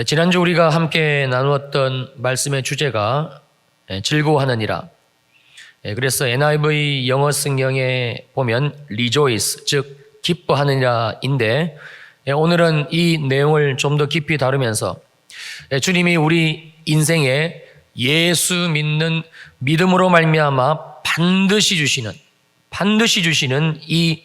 지난주 우리가 함께 나누었던 말씀의 주제가 즐거워하느니라. 그래서 NIV 영어 성경에 보면 rejoice, 즉 기뻐하느니라인데, 오늘은 이 내용을 좀 더 깊이 다루면서 주님이 우리 인생에 예수 믿는 믿음으로 말미암아 반드시 주시는 이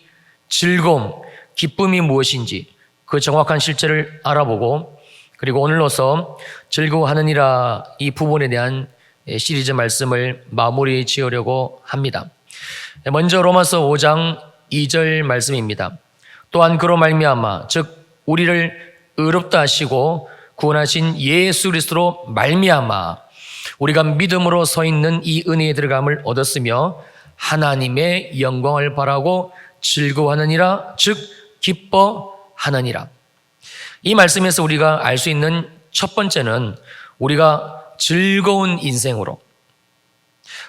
즐거움, 기쁨이 무엇인지 그 정확한 실체를 알아보고, 그리고 오늘로서 즐거워하느니라 이 부분에 대한 시리즈 말씀을 마무리 지으려고 합니다. 먼저 로마서 5장 2절 말씀입니다. 또한 그로 말미암아 즉 우리를 의롭다 하시고 구원하신 예수 그리스도로 말미암아 우리가 믿음으로 서 있는 이 은혜에 들어감을 얻었으며 하나님의 영광을 바라고 즐거워하느니라, 즉 기뻐하느니라. 이 말씀에서 우리가 알 수 있는 첫 번째는 우리가 즐거운 인생으로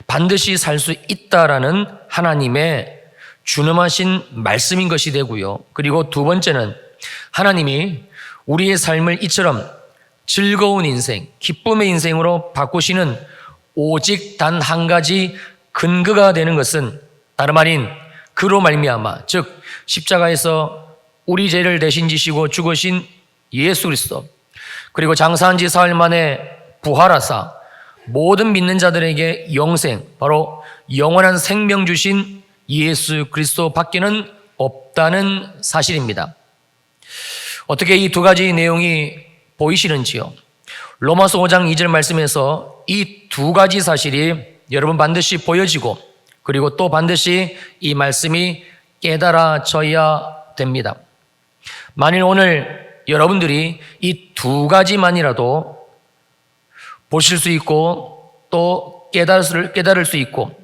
반드시 살 수 있다라는 하나님의 준엄하신 말씀인 것이 되고요. 그리고 두 번째는 하나님이 우리의 삶을 이처럼 즐거운 인생, 기쁨의 인생으로 바꾸시는 오직 단 한 가지 근거가 되는 것은 다름 아닌 그로 말미암아, 즉 십자가에서 우리 죄를 대신 지시고 죽으신 예수 그리스도, 그리고 장사한 지 사흘 만에 부활하사 모든 믿는 자들에게 영생, 바로 영원한 생명 주신 예수 그리스도 밖에는 없다는 사실입니다. 어떻게 이 두 가지 내용이 보이시는지요? 로마서 5장 2절 말씀에서 이 두 가지 사실이 여러분 반드시 보여지고, 그리고 또 반드시 이 말씀이 깨달아져야 됩니다. 만일 오늘 여러분들이 이 두 가지만이라도 보실 수 있고 또 깨달을 수 있고,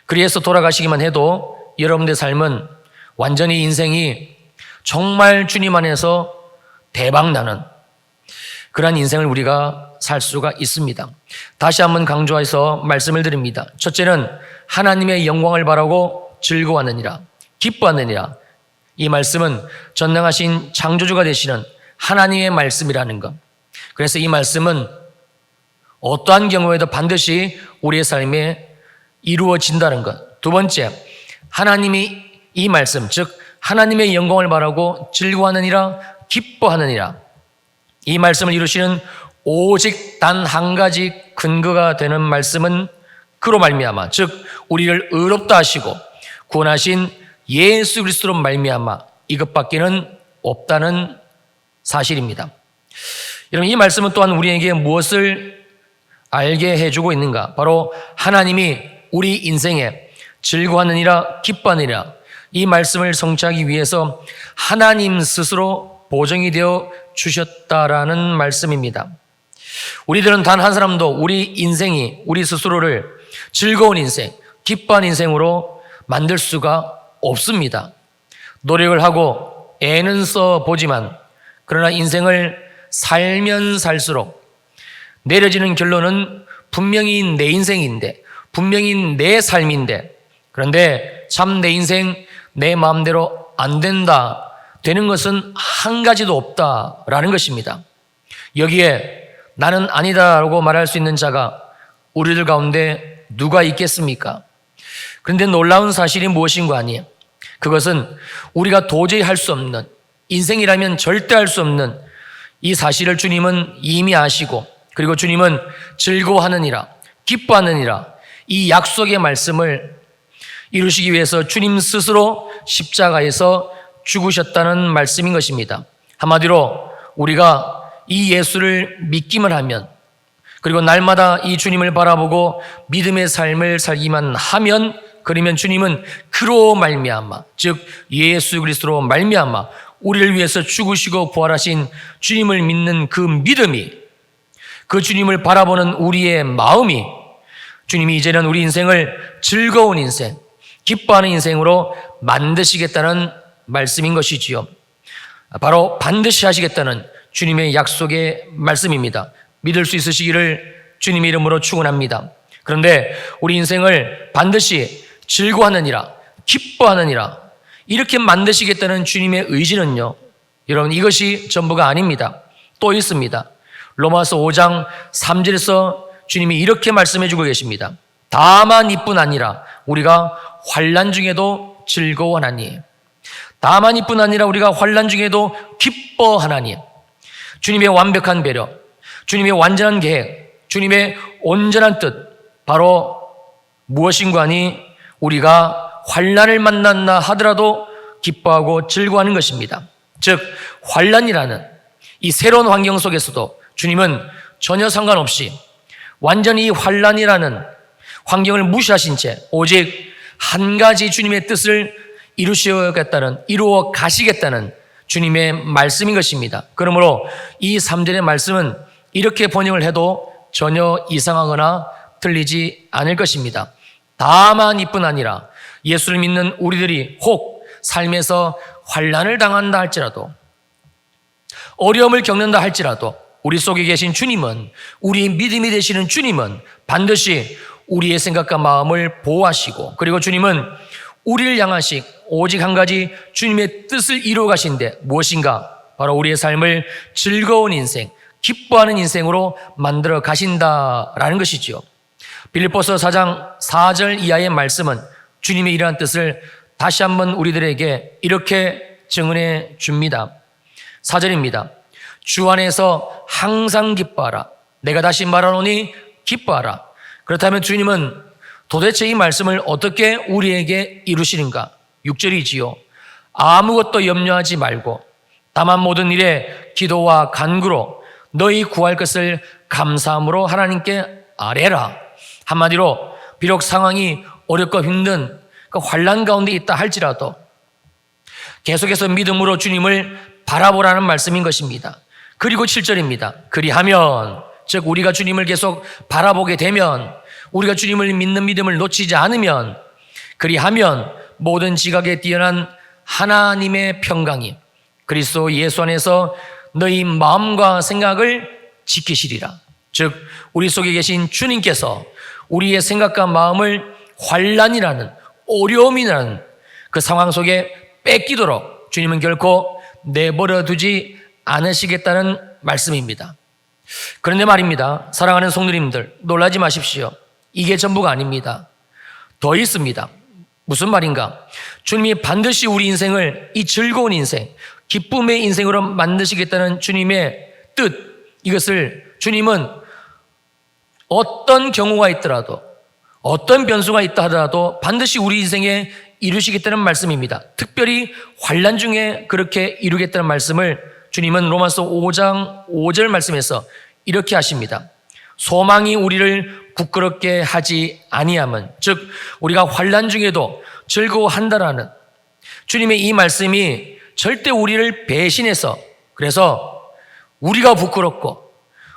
그래서 돌아가시기만 해도 여러분들의 삶은 완전히 인생이 정말 주님 안에서 대박나는 그러한 인생을 우리가 살 수가 있습니다. 다시 한번 강조해서 말씀을 드립니다. 첫째는 하나님의 영광을 바라고 즐거워하느니라, 기뻐하느니라. 이 말씀은 전능하신 창조주가 되시는 하나님의 말씀이라는 것. 그래서 이 말씀은 어떠한 경우에도 반드시 우리의 삶에 이루어진다는 것. 두 번째, 하나님이 이 말씀, 즉 하나님의 영광을 바라고 즐거워하느니라, 기뻐하느니라. 이 말씀을 이루시는 오직 단 한 가지 근거가 되는 말씀은 그로 말미암아, 즉 우리를 의롭다 하시고 구원하신 예수 그리스도로 말미암아 이것밖에는 없다는 사실입니다. 여러분, 이 말씀은 또한 우리에게 무엇을 알게 해주고 있는가? 바로 하나님이 우리 인생에 즐거워하느니라, 기뻐하느니라 이 말씀을 성취하기 위해서 하나님 스스로 보정이 되어 주셨다라는 말씀입니다. 우리들은 단 한 사람도 우리 인생이 우리 스스로를 즐거운 인생, 기뻐한 인생으로 만들 수가 없습니다. 노력을 하고 애는 써보지만 그러나 인생을 살면 살수록 내려지는 결론은 분명히 내 인생인데, 분명히 내 삶인데, 그런데 참 내 인생 내 마음대로 안 된다, 되는 것은 한 가지도 없다라는 것입니다. 여기에 나는 아니다라고 말할 수 있는 자가 우리들 가운데 누가 있겠습니까? 그런데 놀라운 사실이 무엇인가 아니에요? 그것은 우리가 도저히 할 수 없는, 인생이라면 절대 할 수 없는 이 사실을 주님은 이미 아시고, 그리고 주님은 즐거워하느니라, 기뻐하느니라 이 약속의 말씀을 이루시기 위해서 주님 스스로 십자가에서 죽으셨다는 말씀인 것입니다. 한마디로 우리가 이 예수를 믿기만 하면, 그리고 날마다 이 주님을 바라보고 믿음의 삶을 살기만 하면, 그러면 주님은 그로 말미암아, 즉 예수 그리스도로 말미암아 우리를 위해서 죽으시고 부활하신 주님을 믿는 그 믿음이, 그 주님을 바라보는 우리의 마음이 주님이 이제는 우리 인생을 즐거운 인생, 기뻐하는 인생으로 만드시겠다는 말씀인 것이지요. 바로 반드시 하시겠다는 주님의 약속의 말씀입니다. 믿을 수 있으시기를 주님의 이름으로 축원합니다. 그런데 우리 인생을 반드시 즐거워하느니라, 기뻐하느니라 이렇게 만드시겠다는 주님의 의지는요, 여러분 이것이 전부가 아닙니다. 또 있습니다. 로마서 5장 3절에서 주님이 이렇게 말씀해 주고 계십니다. 다만 이뿐 아니라 우리가 환난 중에도 즐거워하나니, 다만 이뿐 아니라 우리가 환난 중에도 기뻐하나니, 주님의 완벽한 배려, 주님의 완전한 계획, 주님의 온전한 뜻, 바로 무엇인가 하니 우리가 환난을 만났나 하더라도 기뻐하고 즐거워하는 것입니다. 즉 환난이라는 이 새로운 환경 속에서도 주님은 전혀 상관없이 완전히 이 환난이라는 환경을 무시하신 채 오직 한 가지 주님의 뜻을 이루어 가시겠다는 주님의 말씀인 것입니다. 그러므로 이 3절의 말씀은 이렇게 번역을 해도 전혀 이상하거나 틀리지 않을 것입니다. 다만 이뿐 아니라 예수를 믿는 우리들이 혹 삶에서 환난을 당한다 할지라도, 어려움을 겪는다 할지라도 우리 속에 계신 주님은, 우리의 믿음이 되시는 주님은 반드시 우리의 생각과 마음을 보호하시고, 그리고 주님은 우리를 향하신 오직 한 가지 주님의 뜻을 이루어 가신데 무엇인가? 바로 우리의 삶을 즐거운 인생, 기뻐하는 인생으로 만들어 가신다라는 것이지요. 빌립보서 4장 4절 이하의 말씀은 주님의 이러한 뜻을 다시 한번 우리들에게 이렇게 증언해 줍니다. 4절입니다. 주 안에서 항상 기뻐하라. 내가 다시 말하노니 기뻐하라. 그렇다면 주님은 도대체 이 말씀을 어떻게 우리에게 이루시는가? 6절이지요. 아무것도 염려하지 말고 다만 모든 일에 기도와 간구로 너희 구할 것을 감사함으로 하나님께 아뢰라. 한마디로 비록 상황이 어렵고 힘든 그 환난 가운데 있다 할지라도 계속해서 믿음으로 주님을 바라보라는 말씀인 것입니다. 그리고 7절입니다. 그리하면, 즉 우리가 주님을 계속 바라보게 되면, 우리가 주님을 믿는 믿음을 놓치지 않으면, 그리하면 모든 지각에 뛰어난 하나님의 평강이 그리스도 예수 안에서 너희 마음과 생각을 지키시리라. 즉 우리 속에 계신 주님께서 우리의 생각과 마음을 환난이라는, 어려움이라는 그 상황 속에 뺏기도록 주님은 결코 내버려 두지 않으시겠다는 말씀입니다. 그런데 말입니다. 사랑하는 성도님들, 놀라지 마십시오. 이게 전부가 아닙니다. 더 있습니다. 무슨 말인가? 주님이 반드시 우리 인생을 이 즐거운 인생, 기쁨의 인생으로 만드시겠다는 주님의 뜻, 이것을 주님은 어떤 경우가 있더라도, 어떤 변수가 있다 하더라도 반드시 우리 인생에 이루시겠다는 말씀입니다. 특별히 환난 중에 그렇게 이루겠다는 말씀을 주님은 로마서 5장 5절 말씀에서 이렇게 하십니다. 소망이 우리를 부끄럽게 하지 아니함은, 즉 우리가 환난 중에도 즐거워한다라는 주님의 이 말씀이 절대 우리를 배신해서, 그래서 우리가 부끄럽고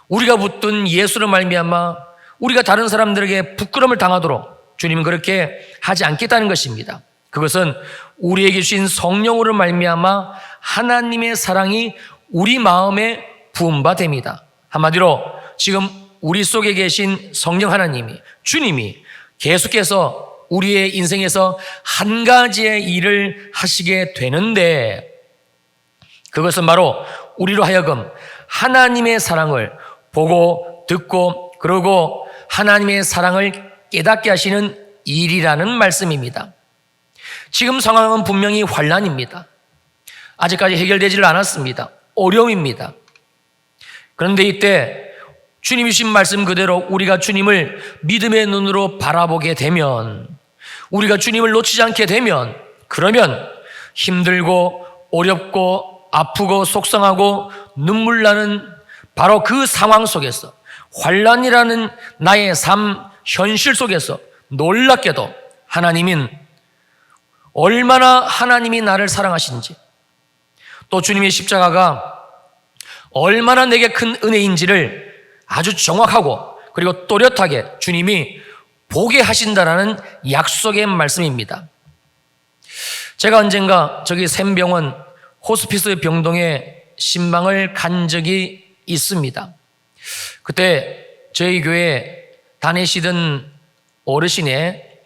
우리가 붙든 예수로 말미암아 우리가 다른 사람들에게 부끄러움을 당하도록 주님은 그렇게 하지 않겠다는 것입니다. 그것은 우리에게 주신 성령으로 말미암아 하나님의 사랑이 우리 마음에 부음바 됩니다. 한마디로 지금 우리 속에 계신 성령 하나님이, 주님이 계속해서 우리의 인생에서 한 가지의 일을 하시게 되는데, 그것은 바로 우리로 하여금 하나님의 사랑을 보고 듣고 그러고 하나님의 사랑을 깨닫게 하시는 일이라는 말씀입니다. 지금 상황은 분명히 환난입니다. 아직까지 해결되지를 않았습니다. 어려움입니다. 그런데 이때 주님이 주신 말씀 그대로 우리가 주님을 믿음의 눈으로 바라보게 되면, 우리가 주님을 놓치지 않게 되면, 그러면 힘들고 어렵고 아프고 속상하고 눈물 나는 바로 그 상황 속에서, 환난이라는 나의 삶 현실 속에서 놀랍게도 하나님은 얼마나 하나님이 나를 사랑하신지, 또 주님의 십자가가 얼마나 내게 큰 은혜인지를 아주 정확하고 그리고 또렷하게 주님이 보게 하신다라는 약속의 말씀입니다. 제가 언젠가 저기 샘병원 호스피스 병동에 신방을 간 적이 있습니다. 그때 저희 교회에 다니시던 어르신의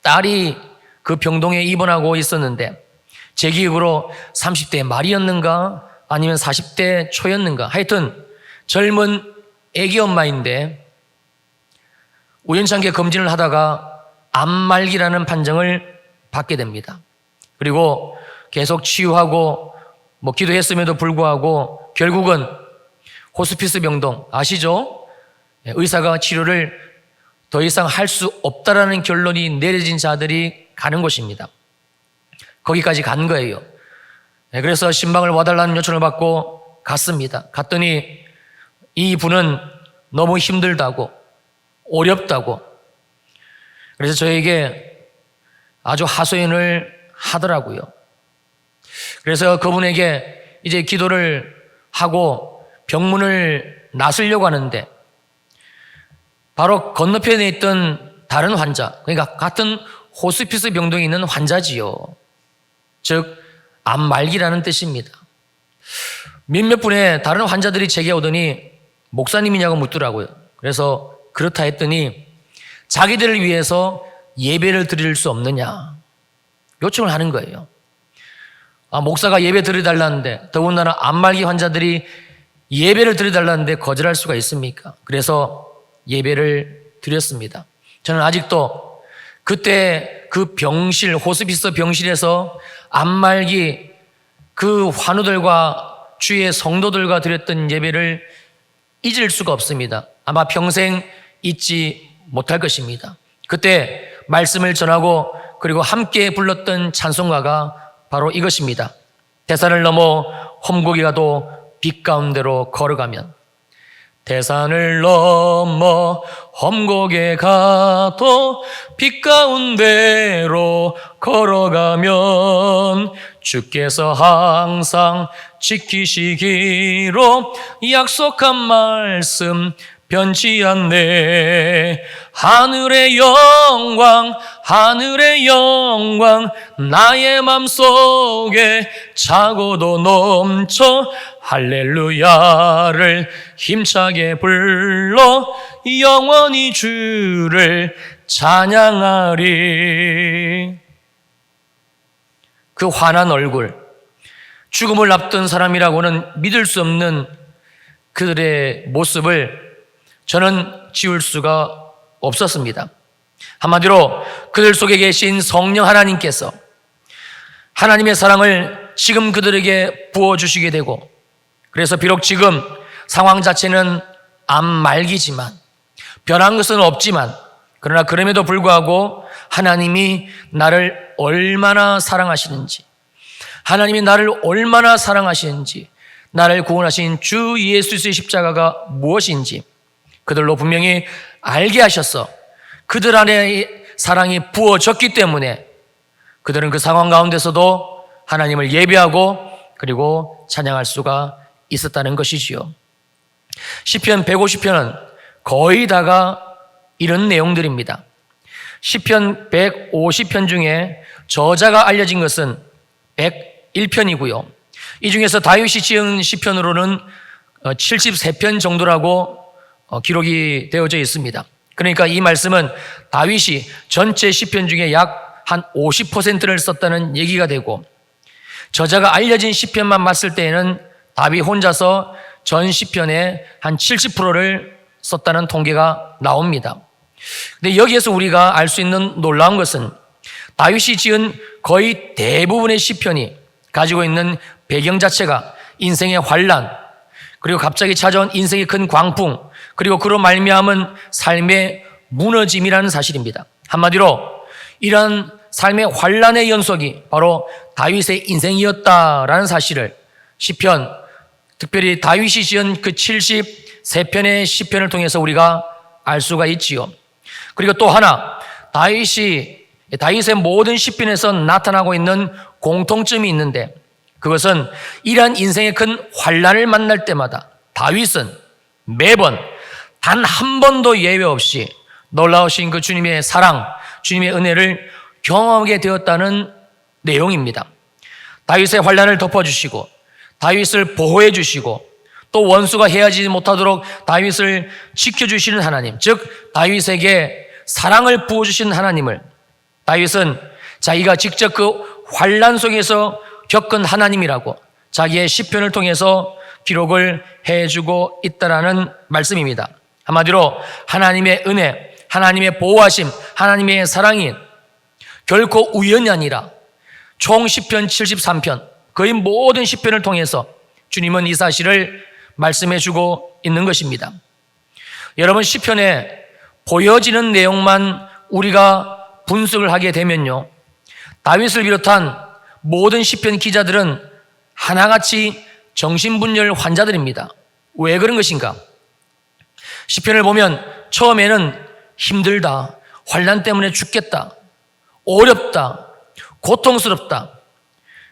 딸이 그 병동에 입원하고 있었는데, 제 기억으로 30대 말이었는가 아니면 40대 초였는가, 하여튼 젊은 애기 엄마인데 우연찮게 검진을 하다가 암말기라는 판정을 받게 됩니다. 그리고 계속 치유하고 기도했음에도 불구하고 결국은 호스피스 병동 아시죠? 의사가 치료를 더 이상 할 수 없다라는 결론이 내려진 자들이 가는 곳입니다. 거기까지 간 거예요. 그래서 신방을 와달라는 요청을 받고 갔습니다. 갔더니 이 분은 너무 힘들다고 어렵다고 그래서 저에게 아주 하소연을 하더라고요. 그래서 그분에게 이제 기도를 하고 병문을 나서려고 하는데 바로 건너편에 있던 다른 환자, 그러니까 같은 호스피스 병동에 있는 환자지요. 즉 암말기라는 뜻입니다. 몇몇 분의 다른 환자들이 제게 오더니 목사님이냐고 묻더라고요. 그래서 그렇다 했더니 자기들을 위해서 예배를 드릴 수 없느냐 요청을 하는 거예요. 목사가 예배 드려달라는데 더군다나 암말기 환자들이 예배를 드려달라는데 거절할 수가 있습니까? 그래서 예배를 드렸습니다. 저는 아직도 그때 그 병실, 호스피스 병실에서 암말기 그 환우들과 주의 성도들과 드렸던 예배를 잊을 수가 없습니다. 아마 평생 잊지 못할 것입니다. 그때 말씀을 전하고 그리고 함께 불렀던 찬송가가 바로 이것입니다. 대산을 넘어 험곡이 가도 빛 가운데로 걸어가면 대산을 넘어 험곡에 가도 빛 가운데로 걸어가면 주께서 항상 지키시기로 약속한 말씀 변치 않네. 하늘의 영광 나의 맘속에 차고도 넘쳐 할렐루야를 힘차게 불러 영원히 주를 찬양하리. 그 환한 얼굴, 죽음을 앞둔 사람이라고는 믿을 수 없는 그들의 모습을 저는 지울 수가 없었습니다. 한마디로 그들 속에 계신 성령 하나님께서 하나님의 사랑을 지금 그들에게 부어주시게 되고, 그래서 비록 지금 상황 자체는 암말기지만 변한 것은 없지만, 그러나 그럼에도 불구하고 하나님이 나를 얼마나 사랑하시는지, 하나님이 나를 얼마나 사랑하시는지, 나를 구원하신 주 예수의 십자가가 무엇인지 그들로 분명히 알게 하셔서 그들 안에 사랑이 부어졌기 때문에 그들은 그 상황 가운데서도 하나님을 예배하고 그리고 찬양할 수가 있었다는 것이지요. 시편 150편은 거의 다가 이런 내용들입니다. 시편 150편 중에 저자가 알려진 것은 101편이고요. 이 중에서 다윗이 지은 시편으로는 73편 정도라고 기록이 되어져 있습니다. 그러니까 이 말씀은 다윗이 전체 시편 중에 약 한 50%를 썼다는 얘기가 되고, 저자가 알려진 시편만 봤을 때에는 다윗 혼자서 전 시편의 한 70%를 썼다는 통계가 나옵니다. 근데 여기에서 우리가 알 수 있는 놀라운 것은 다윗이 지은 거의 대부분의 시편이 가지고 있는 배경 자체가 인생의 환난, 그리고 갑자기 찾아온 인생의 큰 광풍, 그리고 그로 말미암은 삶의 무너짐이라는 사실입니다. 한마디로 이런 삶의 환난의 연속이 바로 다윗의 인생이었다라는 사실을 시편, 특별히 다윗이 지은 그 73편의 시편을 통해서 우리가 알 수가 있지요. 그리고 또 하나, 다윗의 모든 시편에서 나타나고 있는 공통점이 있는데, 그것은 이러한 인생의 큰 환난을 만날 때마다 다윗은 매번 단 한 번도 예외 없이 놀라우신 그 주님의 사랑, 주님의 은혜를 경험하게 되었다는 내용입니다. 다윗의 환난을 덮어주시고 다윗을 보호해 주시고 또 원수가 해하지 못하도록 다윗을 지켜주시는 하나님, 즉 다윗에게 사랑을 부어주신 하나님을 다윗은 자기가 직접 그 환난 속에서 겪은 하나님이라고 자기의 시편을 통해서 기록을 해주고 있다라는 말씀입니다. 한마디로 하나님의 은혜, 하나님의 보호하심, 하나님의 사랑이 결코 우연이 아니라 총 시편 73편, 거의 모든 시편을 통해서 주님은 이 사실을 말씀해주고 있는 것입니다. 여러분, 시편에 보여지는 내용만 우리가 분석을 하게 되면요, 다윗을 비롯한 모든 시편 기자들은 하나같이 정신분열 환자들입니다. 왜 그런 것인가? 시편을 보면 처음에는 힘들다, 환난 때문에 죽겠다, 어렵다, 고통스럽다,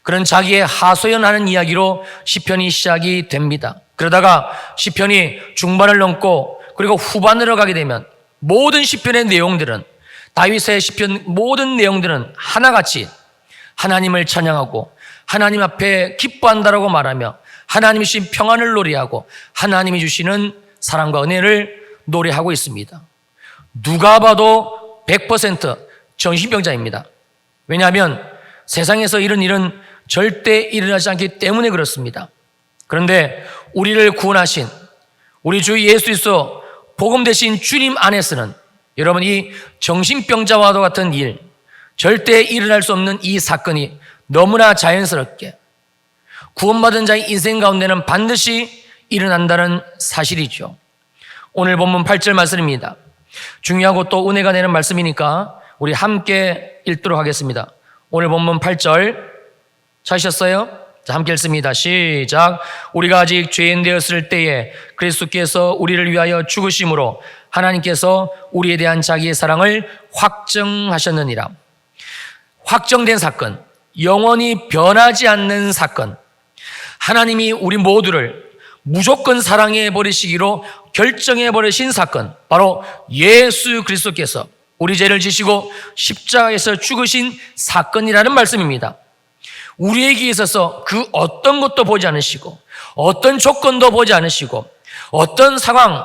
그런 자기의 하소연하는 이야기로 시편이 시작이 됩니다. 그러다가 시편이 중반을 넘고 그리고 후반으로 가게 되면 모든 시편의 내용들은, 다윗의 시편 모든 내용들은 하나같이 하나님을 찬양하고 하나님 앞에 기뻐한다라고 말하며 하나님이 주신 평안을 노래하고 하나님이 주시는 사랑과 은혜를 노래하고 있습니다. 누가 봐도 100% 정신병자입니다. 왜냐하면 세상에서 이런 일은 절대 일어나지 않기 때문에 그렇습니다. 그런데 우리를 구원하신 우리 주 예수 그리스도 복음 되신 주님 안에서는 여러분, 이 정신병자와도 같은 일, 절대 일어날 수 없는 이 사건이 너무나 자연스럽게 구원받은 자의 인생 가운데는 반드시 일어난다는 사실이죠. 오늘 본문 8절 말씀입니다. 중요하고 또 은혜가 되는 말씀이니까 우리 함께 읽도록 하겠습니다. 오늘 본문 8절 찾으셨어요? 자, 함께 읽습니다. 시작. 우리가 아직 죄인 되었을 때에 그리스도께서 우리를 위하여 죽으심으로 하나님께서 우리에 대한 자기의 사랑을 확정하셨느니라. 확정된 사건, 영원히 변하지 않는 사건, 하나님이 우리 모두를 무조건 사랑해 버리시기로 결정해 버리신 사건, 바로 예수 그리스도께서 우리 죄를 지시고 십자가에서 죽으신 사건이라는 말씀입니다. 우리에게 있어서 그 어떤 것도 보지 않으시고 어떤 조건도 보지 않으시고 어떤 상황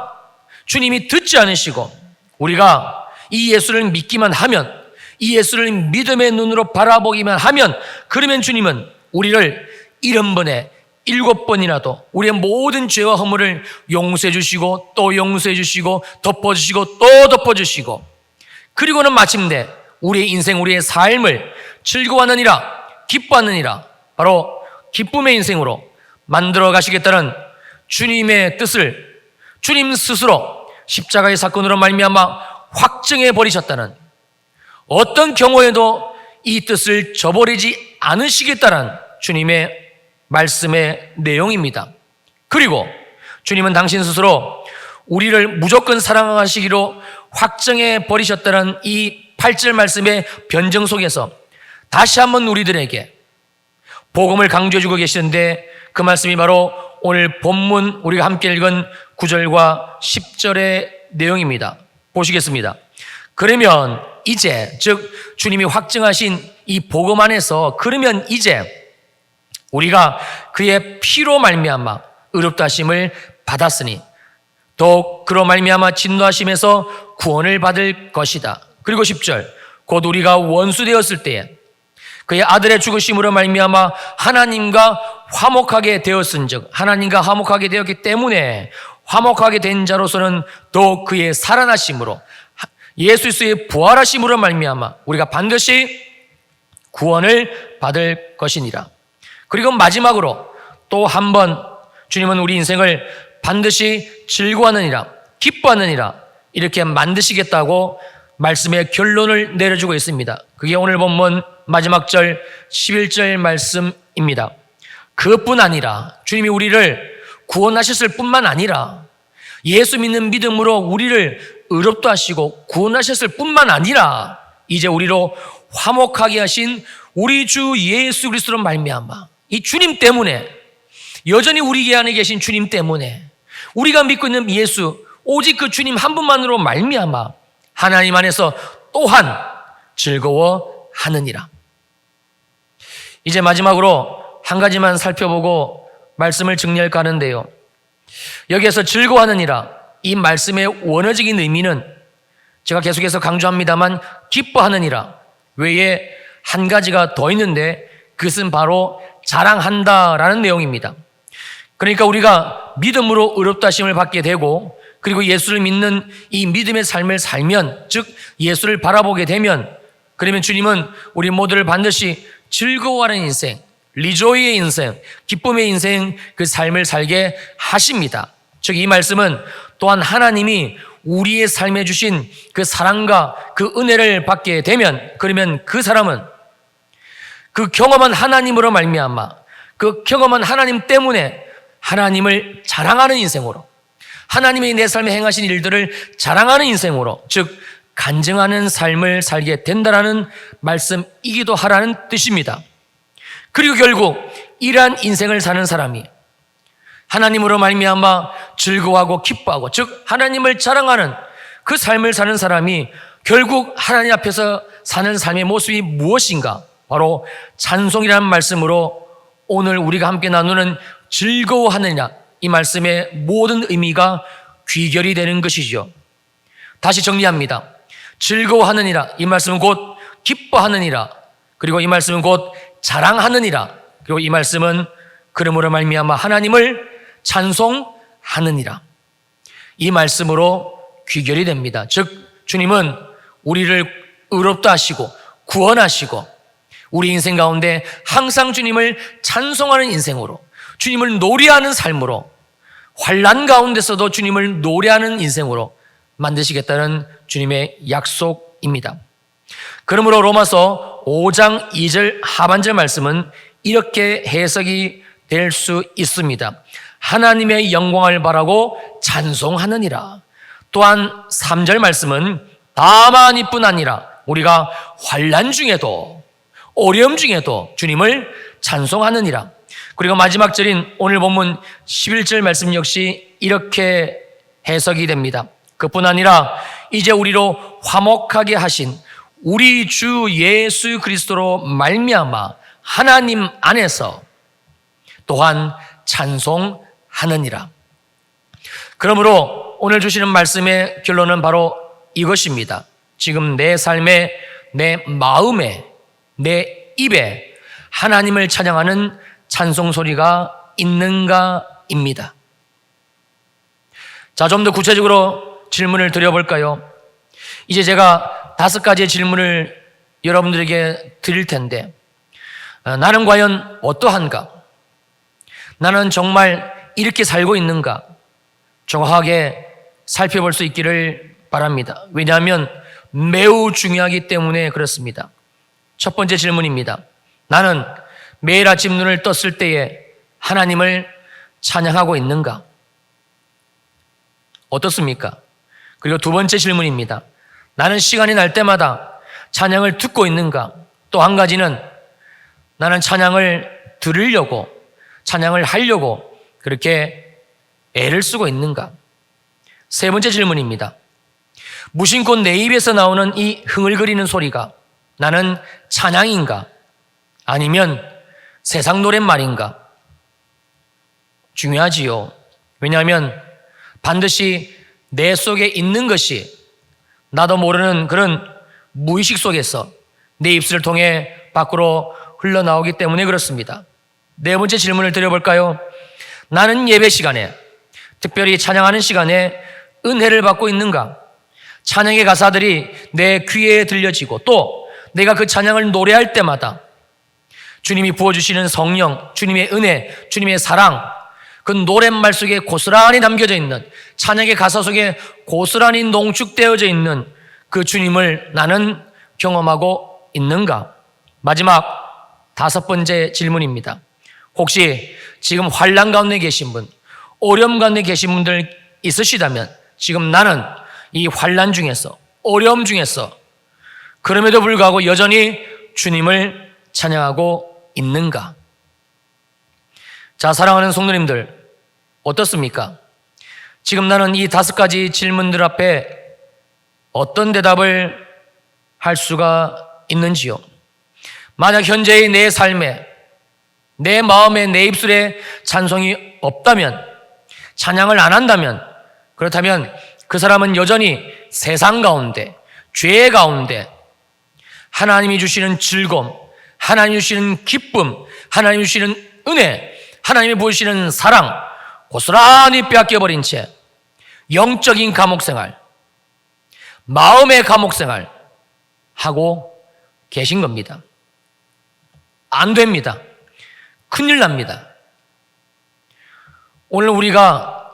주님이 듣지 않으시고 우리가 이 예수를 믿기만 하면, 이 예수를 믿음의 눈으로 바라보기만 하면, 그러면 주님은 우리를 70번에 7번이라도 우리의 모든 죄와 허물을 용서해 주시고 또 용서해 주시고 덮어주시고 또 덮어주시고, 그리고는 마침내 우리의 인생, 우리의 삶을 즐거워하느니라, 기뻐하느니라, 바로 기쁨의 인생으로 만들어 가시겠다는 주님의 뜻을 주님 스스로 십자가의 사건으로 말미암아 확정해 버리셨다는, 어떤 경우에도 이 뜻을 저버리지 않으시겠다는 주님의 말씀의 내용입니다. 그리고 주님은 당신 스스로 우리를 무조건 사랑하시기로 확정해 버리셨다는 이 8절 말씀의 변정 속에서 다시 한번 우리들에게 복음을 강조해 주고 계시는데, 그 말씀이 바로 오늘 본문 우리가 함께 읽은 9절과 10절의 내용입니다. 보시겠습니다. 그러면 이제, 즉 주님이 확정하신 이 복음 안에서, 그러면 이제 우리가 그의 피로 말미암아 의롭다 하심을 받았으니 또 그로 말미암아 진노하심에서 구원을 받을 것이다. 그리고 10절, 곧 우리가 원수 되었을 때에 그의 아들의 죽으심으로 말미암아 하나님과 화목하게 되었은즉, 하나님과 화목하게 되었기 때문에 화목하게 된 자로서는 또 그의 살아나심으로, 예수 그리스도의 부활하심으로 말미암아 우리가 반드시 구원을 받을 것이니라. 그리고 마지막으로 또 한 번 주님은 우리 인생을 반드시 즐거워하느니라, 기뻐하느니라 이렇게 만드시겠다고 말씀의 결론을 내려주고 있습니다. 그게 오늘 본문 마지막 절 11절 말씀입니다. 그뿐 아니라 주님이 우리를 구원하셨을 뿐만 아니라 예수 믿는 믿음으로 우리를 의롭다 하시고 구원하셨을 뿐만 아니라 이제 우리로 화목하게 하신 우리 주 예수 그리스도로 말미암아, 이 주님 때문에, 여전히 우리 안에 계신 주님 때문에, 우리가 믿고 있는 예수, 오직 그 주님 한 분만으로 말미암아 하나님 안에서 또한 즐거워하느니라. 이제 마지막으로 한 가지만 살펴보고 말씀을 정리할까 하는데요, 여기에서 즐거워하느니라, 이 말씀의 원어적인 의미는 제가 계속해서 강조합니다만 기뻐하느니라 외에 한 가지가 더 있는데, 그것은 바로 자랑한다라는 내용입니다. 그러니까 우리가 믿음으로 의롭다 하심을 받게 되고, 그리고 예수를 믿는 이 믿음의 삶을 살면, 즉 예수를 바라보게 되면, 그러면 주님은 우리 모두를 반드시 즐거워하는 인생, 리조이의 인생, 기쁨의 인생, 그 삶을 살게 하십니다. 즉 이 말씀은 또한 하나님이 우리의 삶에 주신 그 사랑과 그 은혜를 받게 되면, 그러면 그 사람은 그 경험한 하나님으로 말미암아, 그 경험한 하나님 때문에 하나님을 자랑하는 인생으로, 하나님이 내 삶에 행하신 일들을 자랑하는 인생으로, 즉 간증하는 삶을 살게 된다라는 말씀이기도 하라는 뜻입니다. 그리고 결국 이러한 인생을 사는 사람이 하나님으로 말미암아 즐거워하고 기뻐하고, 즉 하나님을 자랑하는 그 삶을 사는 사람이 결국 하나님 앞에서 사는 삶의 모습이 무엇인가? 바로 찬송이라는 말씀으로 오늘 우리가 함께 나누는 즐거워하느냐, 이 말씀의 모든 의미가 귀결이 되는 것이죠. 다시 정리합니다. 즐거워하느니라, 이 말씀은 곧 기뻐하느니라, 그리고 이 말씀은 곧 자랑하느니라, 그리고 이 말씀은 그러므로 말미암아 하나님을 찬송하느니라, 이 말씀으로 귀결이 됩니다. 즉 주님은 우리를 의롭다 하시고 구원하시고 우리 인생 가운데 항상 주님을 찬송하는 인생으로, 주님을 노래하는 삶으로, 환난 가운데서도 주님을 노래하는 인생으로 만드시겠다는 주님의 약속입니다. 그러므로 로마서 5장 2절 하반절 말씀은 이렇게 해석이 될 수 있습니다. 하나님의 영광을 바라고 찬송하느니라. 또한 3절 말씀은 다만 이뿐 아니라 우리가 환난 중에도, 어려움 중에도 주님을 찬송하느니라. 그리고 마지막 절인 오늘 본문 11절 말씀 역시 이렇게 해석이 됩니다. 그뿐 아니라 이제 우리로 화목하게 하신 우리 주 예수 그리스도로 말미암아 하나님 안에서 또한 찬송하느니라. 그러므로 오늘 주시는 말씀의 결론은 바로 이것입니다. 지금 내 삶에, 내 마음에, 내 입에 하나님을 찬양하는 찬송 소리가 있는가입니다. 자, 좀 더 구체적으로 질문을 드려볼까요? 이제 제가 5가지의 질문을 여러분들에게 드릴 텐데, 나는 과연 어떠한가? 나는 정말 이렇게 살고 있는가? 정확하게 살펴볼 수 있기를 바랍니다. 왜냐하면 매우 중요하기 때문에 그렇습니다. 첫 번째 질문입니다. 나는 매일 아침 눈을 떴을 때에 하나님을 찬양하고 있는가? 어떻습니까? 그리고 두 번째 질문입니다. 나는 시간이 날 때마다 찬양을 듣고 있는가? 또 한 가지는 나는 찬양을 들으려고, 찬양을 하려고 그렇게 애를 쓰고 있는가? 세 번째 질문입니다. 무심코 내 입에서 나오는 이 흥얼거리는 소리가 나는 찬양인가? 아니면 세상 노랫말인가? 중요하지요. 왜냐하면 반드시 내 속에 있는 것이 나도 모르는 그런 무의식 속에서 내 입술을 통해 밖으로 흘러나오기 때문에 그렇습니다. 네 번째 질문을 드려볼까요? 나는 예배 시간에, 특별히 찬양하는 시간에 은혜를 받고 있는가? 찬양의 가사들이 내 귀에 들려지고 또 내가 그 찬양을 노래할 때마다 주님이 부어주시는 성령, 주님의 은혜, 주님의 사랑, 그 노랫말 속에 고스란히 담겨져 있는, 찬양의 가사 속에 고스란히 농축되어져 있는 그 주님을 나는 경험하고 있는가? 마지막 5번째 질문입니다. 혹시 지금 환난 가운데 계신 분, 어려움 가운데 계신 분들 있으시다면 지금 나는 이 환난 중에서, 어려움 중에서 그럼에도 불구하고 여전히 주님을 찬양하고 있는가? 자, 사랑하는 성도님들, 어떻습니까? 지금 나는 이 5가지 질문들 앞에 어떤 대답을 할 수가 있는지요? 만약 현재의 내 삶에, 내 마음에, 내 입술에 찬송이 없다면, 찬양을 안 한다면, 그렇다면 그 사람은 여전히 세상 가운데, 죄 가운데 하나님이 주시는 즐거움, 하나님이 주시는 기쁨, 하나님이 주시는 은혜, 하나님이 보여주시는 사랑, 고스란히 빼앗겨버린 채 영적인 감옥생활, 마음의 감옥생활 하고 계신 겁니다. 안 됩니다. 큰일 납니다. 오늘 우리가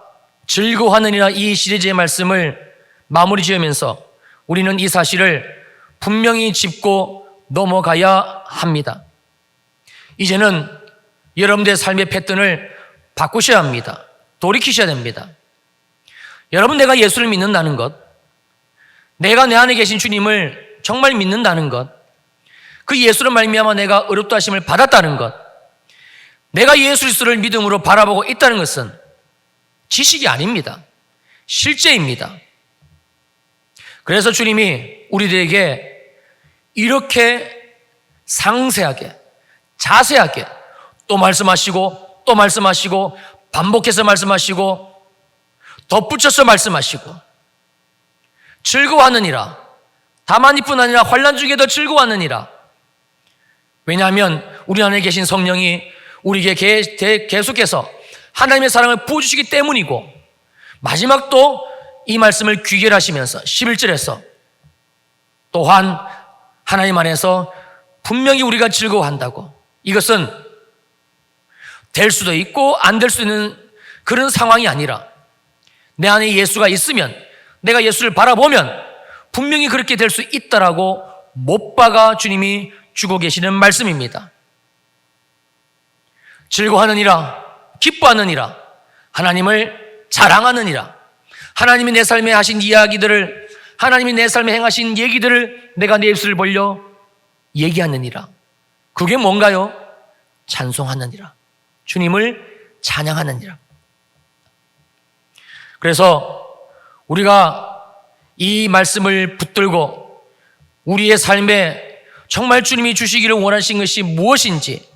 즐거워하느니라 이 시리즈의 말씀을 마무리 지으면서 우리는 이 사실을 분명히 짚고 넘어가야 합니다. 이제는 여러분들의 삶의 패턴을 바꾸셔야 합니다. 돌이키셔야 됩니다. 여러분, 내가 예수를 믿는다는 것, 내가 내 안에 계신 주님을 정말 믿는다는 것, 그 예수로 말미암아 내가 의롭다 하심을 받았다는 것, 내가 예수 그리스도를 믿음으로 바라보고 있다는 것은 지식이 아닙니다. 실제입니다. 그래서 주님이 우리들에게 이렇게 상세하게, 자세하게 또 말씀하시고 또 말씀하시고 반복해서 말씀하시고 덧붙여서 말씀하시고 즐거워하느니라, 다만 이뿐 아니라 환난 중에도 즐거워하느니라. 왜냐하면 우리 안에 계신 성령이 우리에게 계속해서 하나님의 사랑을 부어주시기 때문이고, 마지막 또 이 말씀을 귀결하시면서 11절에서 또한 하나님 안에서 분명히 우리가 즐거워한다고, 이것은 될 수도 있고 안 될 수 있는 그런 상황이 아니라 내 안에 예수가 있으면, 내가 예수를 바라보면 분명히 그렇게 될 수 있다라고 못 박아 주님이 주고 계시는 말씀입니다. 즐거워하느니라, 기뻐하느니라, 하나님을 자랑하느니라, 하나님이 내 삶에 하신 이야기들을, 하나님이 내 삶에 행하신 얘기들을 내가 내 입술을 벌려 얘기하느니라. 그게 뭔가요? 찬송하느니라, 주님을 찬양하느니라. 그래서 우리가 이 말씀을 붙들고 우리의 삶에 정말 주님이 주시기를 원하신 것이 무엇인지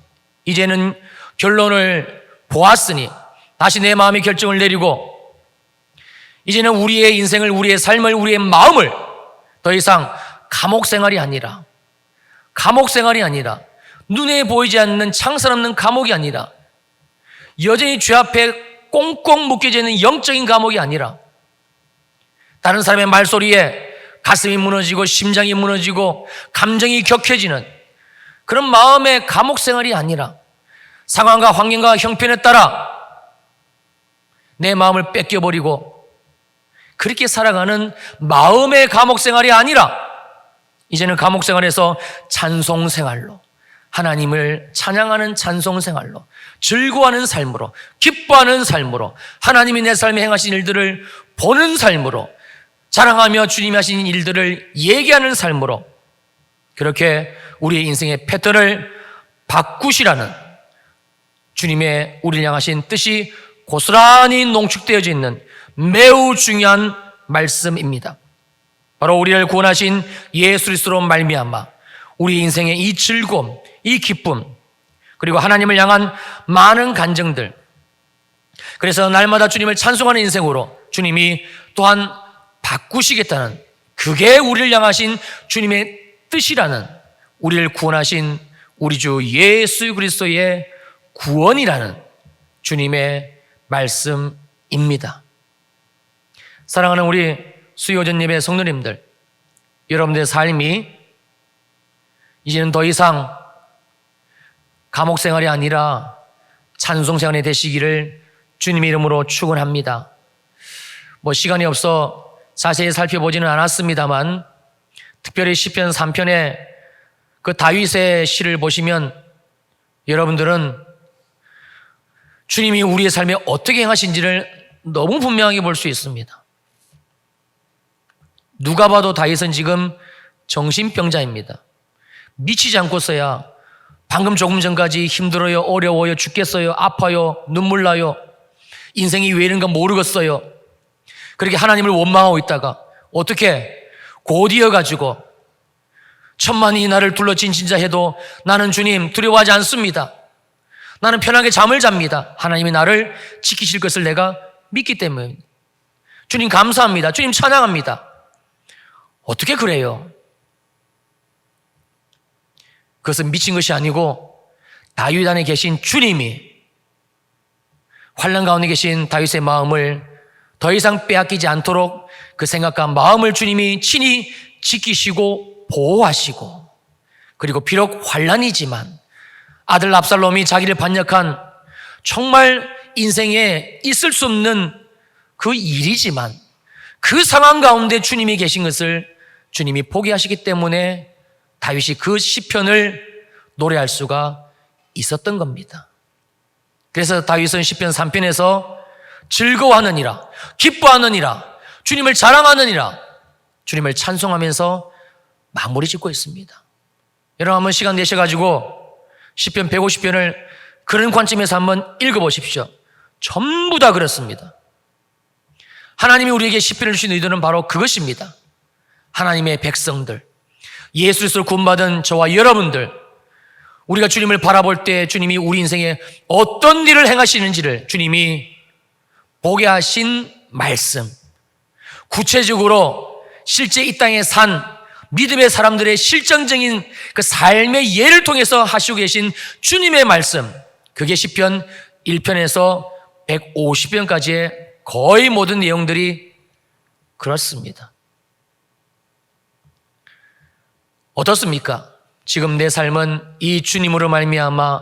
이제는 결론을 보았으니 다시 내 마음의 결정을 내리고, 이제는 우리의 인생을, 우리의 삶을, 우리의 마음을 더 이상 감옥 생활이 아니라 눈에 보이지 않는 창살 없는 감옥이 아니라 여전히 죄 앞에 꽁꽁 묶여져 있는 영적인 감옥이 아니라 다른 사람의 말소리에 가슴이 무너지고 심장이 무너지고 감정이 격해지는 그런 마음의 감옥 생활이 아니라 상황과 환경과 형편에 따라 내 마음을 뺏겨버리고 그렇게 살아가는 마음의 감옥 생활이 아니라 이제는 감옥 생활에서 찬송 생활로, 하나님을 찬양하는 찬송 생활로, 즐거워하는 삶으로, 기뻐하는 삶으로, 하나님이 내 삶에 행하신 일들을 보는 삶으로, 자랑하며 주님이 하신 일들을 얘기하는 삶으로, 그렇게 우리의 인생의 패턴을 바꾸시라는 주님의 우리를 향하신 뜻이 고스란히 농축되어져 있는 매우 중요한 말씀입니다. 바로 우리를 구원하신 예수 그리스도로 말미암아 우리 인생의 이 즐거움, 이 기쁨, 그리고 하나님을 향한 많은 간증들, 그래서 날마다 주님을 찬송하는 인생으로 주님이 또한 바꾸시겠다는, 그게 우리를 향하신 주님의 뜻이라는, 우리를 구원하신 우리 주 예수 그리스도의 구원이라는 주님의 말씀입니다. 사랑하는 우리 수요전 예배 성도님들, 여러분들의 삶이 이제는 더 이상 감옥 생활이 아니라 찬송 생활이 되시기를 주님의 이름으로 축원합니다. 시간이 없어 자세히 살펴보지는 않았습니다만, 특별히 시편 3편의 그 다윗의 시를 보시면 여러분들은 주님이 우리의 삶에 어떻게 행하신지를 너무 분명하게 볼 수 있습니다. 누가 봐도 다윗은 지금 정신병자입니다. 미치지 않고서야 방금 조금 전까지 힘들어요, 어려워요, 죽겠어요, 아파요, 눈물 나요, 인생이 왜 이런가 모르겠어요, 그렇게 하나님을 원망하고 있다가 어떻게 곧이어가지고 천만이 나를 둘러친 진자 해도 나는 주님 두려워하지 않습니다. 나는 편하게 잠을 잡니다. 하나님이 나를 지키실 것을 내가 믿기 때문에 주님 감사합니다. 주님 찬양합니다. 어떻게 그래요? 그것은 미친 것이 아니고 다윗 안에 계신 주님이 환난 가운데 계신 다윗의 마음을 더 이상 빼앗기지 않도록 그 생각과 마음을 주님이 친히 지키시고 보호하시고, 그리고 비록 환난이지만 아들 압살롬이 자기를 반역한 정말 인생에 있을 수 없는 그 일이지만 그 상황 가운데 주님이 계신 것을 주님이 포기하시기 때문에 다윗이 그 시편을 노래할 수가 있었던 겁니다. 그래서 다윗은 시편 3편에서 즐거워하느니라, 기뻐하느니라, 주님을 자랑하느니라, 주님을 찬송하면서 마무리 짓고 있습니다. 여러분 한번 시간 내셔가지고 시편 150편을 그런 관점에서 한번 읽어보십시오. 전부 다 그렇습니다. 하나님이 우리에게 시편을 주신 의도는 바로 그것입니다. 하나님의 백성들, 예수 그리스도로 구원받은 저와 여러분들, 우리가 주님을 바라볼 때 주님이 우리 인생에 어떤 일을 행하시는지를 주님이 보게 하신 말씀, 구체적으로 실제 이 땅에 산 믿음의 사람들의 실정적인 그 삶의 예를 통해서 하시고 계신 주님의 말씀, 그게 시편 1편에서 150편까지의 거의 모든 내용들이 그렇습니다. 어떻습니까? 지금 내 삶은 이 주님으로 말미암아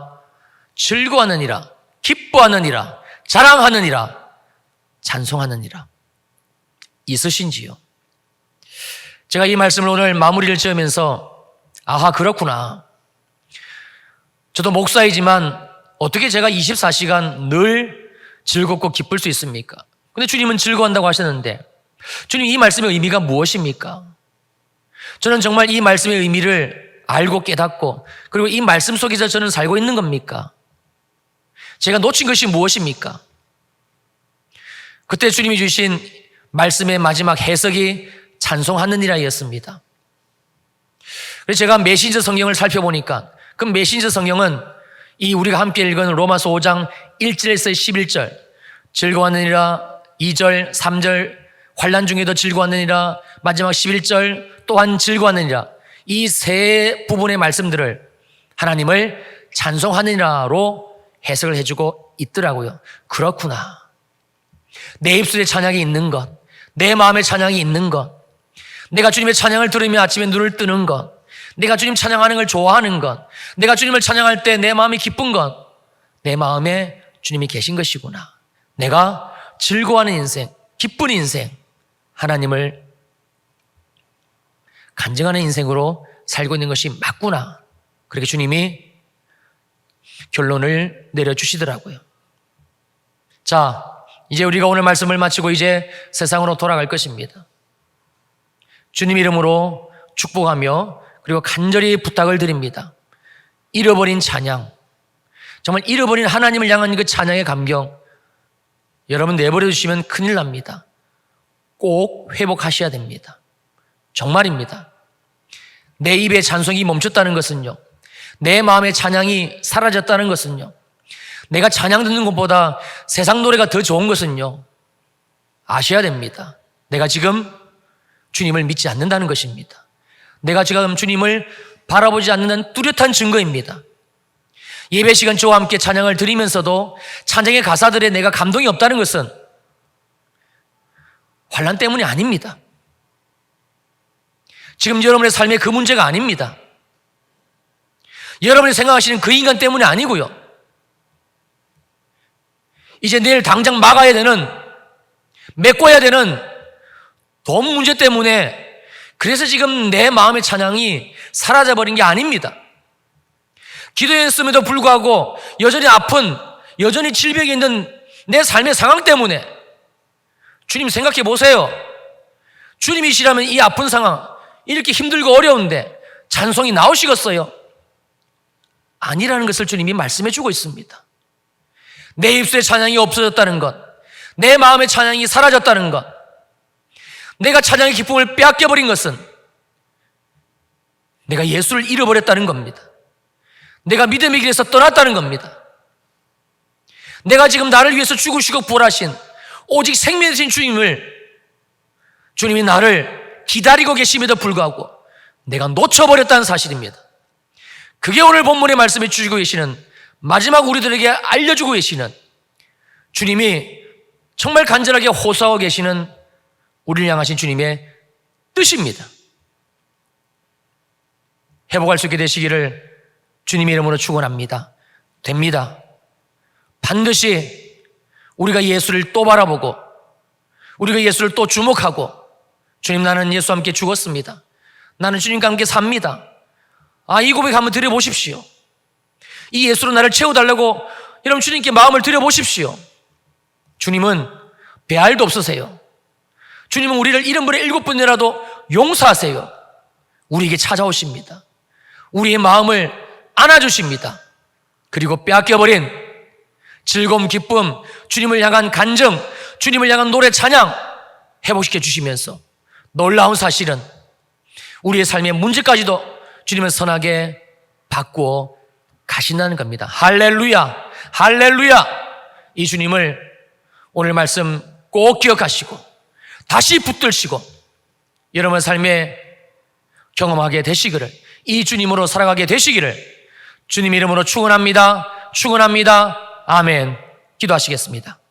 즐거워하느니라, 기뻐하느니라, 자랑하느니라, 찬송하느니라 있으신지요? 제가 이 말씀을 오늘 마무리를 지으면서 아하, 그렇구나. 저도 목사이지만 어떻게 제가 24시간 늘 즐겁고 기쁠 수 있습니까? 근데 주님은 즐거워한다고 하셨는데 주님 이 말씀의 의미가 무엇입니까? 저는 정말 이 말씀의 의미를 알고 깨닫고 그리고 이 말씀 속에서 저는 살고 있는 겁니까? 제가 놓친 것이 무엇입니까? 그때 주님이 주신 말씀의 마지막 해석이 찬송하느니라였습니다. 그래서 제가 메신저 성경을 살펴보니까 그 메신저 성경은 이 우리가 함께 읽은 로마서 5장 1절에서 11절, 즐거워하느니라 2절, 3절, 환난 중에도 즐거워하느니라, 마지막 11절 또한 즐거워하느니라, 이 세 부분의 말씀들을 하나님을 찬송하느니라로 해석을 해주고 있더라고요. 그렇구나. 내 입술에 찬양이 있는 것, 내 마음에 찬양이 있는 것, 내가 주님의 찬양을 들으며 아침에 눈을 뜨는 것, 내가 주님 찬양하는 걸 좋아하는 것, 내가 주님을 찬양할 때 내 마음이 기쁜 것, 내 마음에 주님이 계신 것이구나. 내가 즐거워하는 인생, 기쁜 인생, 하나님을 간증하는 인생으로 살고 있는 것이 맞구나. 그렇게 주님이 결론을 내려주시더라고요. 자, 이제 우리가 오늘 말씀을 마치고 이제 세상으로 돌아갈 것입니다. 주님 이름으로 축복하며 그리고 간절히 부탁을 드립니다. 잃어버린 찬양, 정말 잃어버린 하나님을 향한 그 찬양의 감격, 여러분 내버려 두시면 큰일 납니다. 꼭 회복하셔야 됩니다. 정말입니다. 내 입의 찬송이 멈췄다는 것은요, 내 마음의 찬양이 사라졌다는 것은요, 내가 찬양 듣는 것보다 세상 노래가 더 좋은 것은요, 아셔야 됩니다. 내가 지금 주님을 믿지 않는다는 것입니다. 내가 지금 주님을 바라보지 않는 뚜렷한 증거입니다. 예배 시간 저와 함께 찬양을 드리면서도 찬양의 가사들에 내가 감동이 없다는 것은 환난 때문이 아닙니다. 지금 여러분의 삶에 그 문제가 아닙니다. 여러분이 생각하시는 그 인간 때문이 아니고요, 이제 내일 당장 막아야 되는, 메꿔야 되는 돈 문제 때문에, 그래서 지금 내 마음의 찬양이 사라져버린 게 아닙니다. 기도했음에도 불구하고 여전히 아픈, 여전히 질병이 있는 내 삶의 상황 때문에, 주님 생각해 보세요. 주님이시라면 이 아픈 상황, 이렇게 힘들고 어려운데 찬송이 나오시겠어요? 아니라는 것을 주님이 말씀해 주고 있습니다. 내 입술에 찬양이 없어졌다는 것, 내 마음의 찬양이 사라졌다는 것, 내가 찬양의 기쁨을 빼앗겨버린 것은 내가 예수를 잃어버렸다는 겁니다. 내가 믿음의 길에서 떠났다는 겁니다. 내가 지금 나를 위해서 죽으시고 부활하신 오직 생명이 되신 주님이 나를 기다리고 계심에도 불구하고 내가 놓쳐버렸다는 사실입니다. 그게 오늘 본문의 말씀해 주시고 계시는, 마지막 우리들에게 알려주고 계시는 주님이 정말 간절하게 호소하고 계시는 우리를 향하신 주님의 뜻입니다. 회복할 수 있게 되시기를 주님의 이름으로 축원합니다. 됩니다. 반드시 우리가 예수를 또 바라보고 우리가 예수를 또 주목하고 주님, 나는 예수와 함께 죽었습니다. 나는 주님과 함께 삽니다. 이 고백 한번 드려보십시오. 이 예수로 나를 채워달라고 여러분 주님께 마음을 드려보십시오. 주님은 배알도 없으세요. 주님은 우리를 70번에 7번이라도 용서하세요. 우리에게 찾아오십니다. 우리의 마음을 안아주십니다. 그리고 빼앗겨버린 즐거움, 기쁨, 주님을 향한 간증, 주님을 향한 노래, 찬양 회복시켜 주시면서 놀라운 사실은 우리의 삶의 문제까지도 주님은 선하게 바꾸어 가신다는 겁니다. 할렐루야, 할렐루야. 이 주님을 오늘 말씀 꼭 기억하시고 다시 붙들시고 여러분 삶에 경험하게 되시기를, 이 주님으로 살아가게 되시기를 주님 이름으로 축원합니다. 축원합니다. 아멘. 기도하시겠습니다.